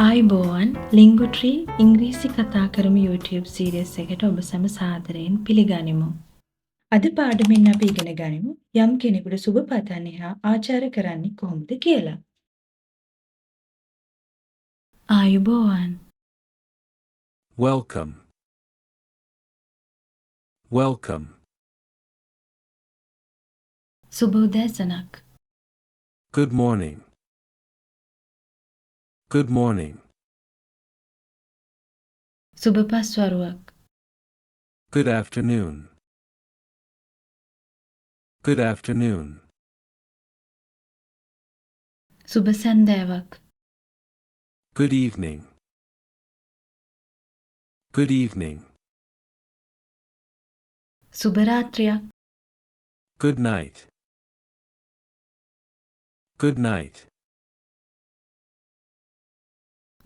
ආයුබෝවන් Lingo Tree ඉංග්‍රීසි කතා කරමු YouTube series එකට ඔබ සැම සාදරයෙන් පිළිගනිමු. අද පාඩමෙන් අපි ඉගෙන ගනිමු යම් කෙනෙකුට සුබ පතන්නේ හා ආචාර කරන්නේ කොහොමද කියලා. ආයුබෝවන්. Welcome. Welcome. සුබ උදෑසනක්. Good morning. Good morning. සුබ පස්වරුවක්. Good afternoon. Good afternoon. සුබ සන්ධ්‍යාවක්. Good evening. Good evening. සුබ රාත්‍රියක්. Good night. Good night.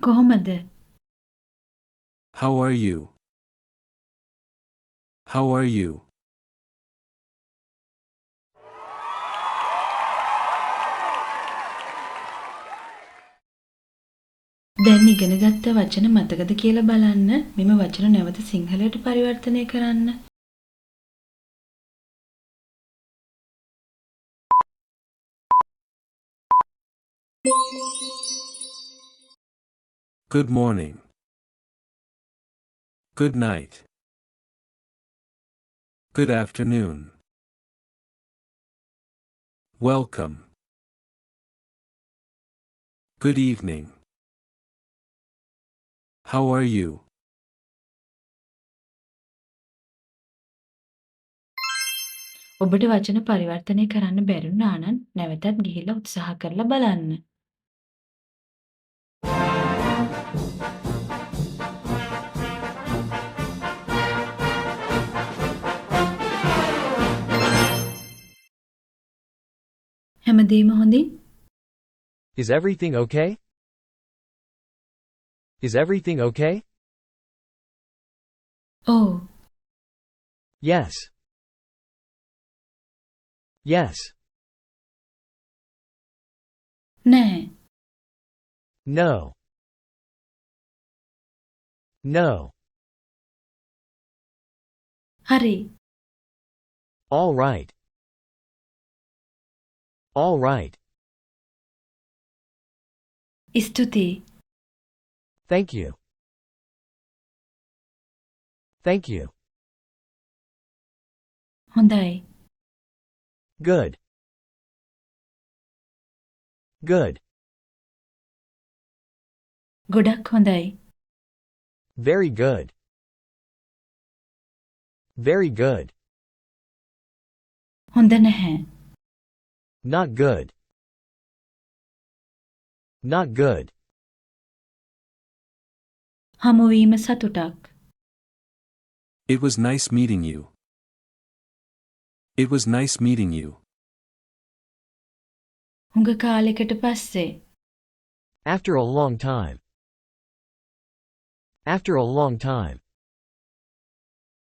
කොහොමද? How are you? How are you? දැන් ඉගෙනගත්ත වචන මතකද කියලා බලන්න. මෙම වචන නැවත සිංහලයට පරිවර්තනය කරන්න. Good morning. Good night. Good afternoon. Welcome. Good evening. How are you? ඔබට වචන පරිවර්තනය කරන්න බැරිුණා නම් නැවතත් ගිහිල්ලා උත්සාහ කරලා බලන්න. හැමදේම හොඳින්? Is everything okay? Is everything okay? ඔව්. Yes. Yes. නෑ. No. No. හරි. All right. All right. ස්තුතියි. Thank you. Thank you. හොඳයි. Good. Good. ගොඩක් හොඳයි. Very good. Very good. හොඳ නැහැ. Not good. Not good. හමුවීම සතුටක්. It was nice meeting you. It was nice meeting you. හුඟ කාලෙකට පස්සේ. After a long time. After a long time.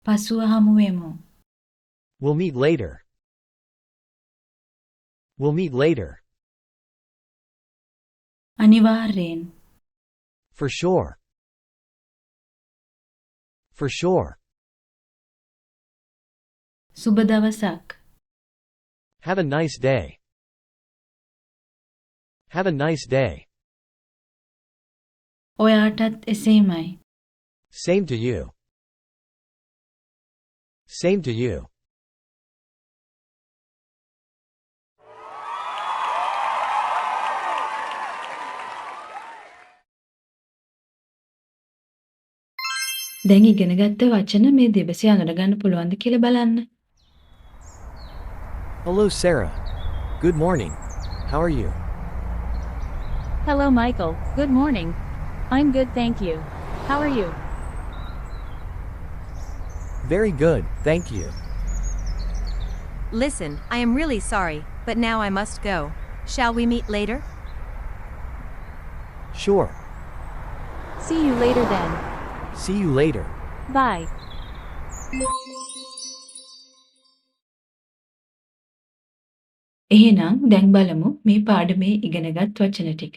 පසුව හමුවෙමු. We'll meet later. We'll meet later. අනිවාර්යෙන්. For sure. For sure. සුබ දවසක්. Have a nice day. Have a nice day. ඔයාටත් එසේමයි. Same to you. Same to you. දැන් ඉගෙනගත්ත වචන මේ දෙබසේ අඳුරගන්න පුළුවන්ද කියලා බලන්න. Hello, Sarah. Good morning. How are you? Hello, Michael. Good morning. I'm good, thank you. How are you? Very good, thank you. Listen, I am really sorry, but now I must go. Shall we meet later? Sure. See you later then. See you later. Bye. එහෙනම් දැන් බලමු මේ පාඩමේ ඉගෙනගත් වචන ටික.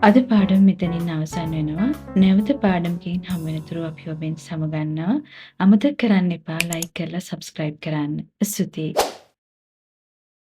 අද පාඩම මෙතනින් අවසන් වෙනවා. නැවත පාඩමකින් හමු වෙනතුරු අපි ඔබෙන් සමගන්නවා. අමතක කරන්න එපා ලයික් කරලා සබ්ස්ක්‍රයිබ් කරන්න. ස්තුතියි.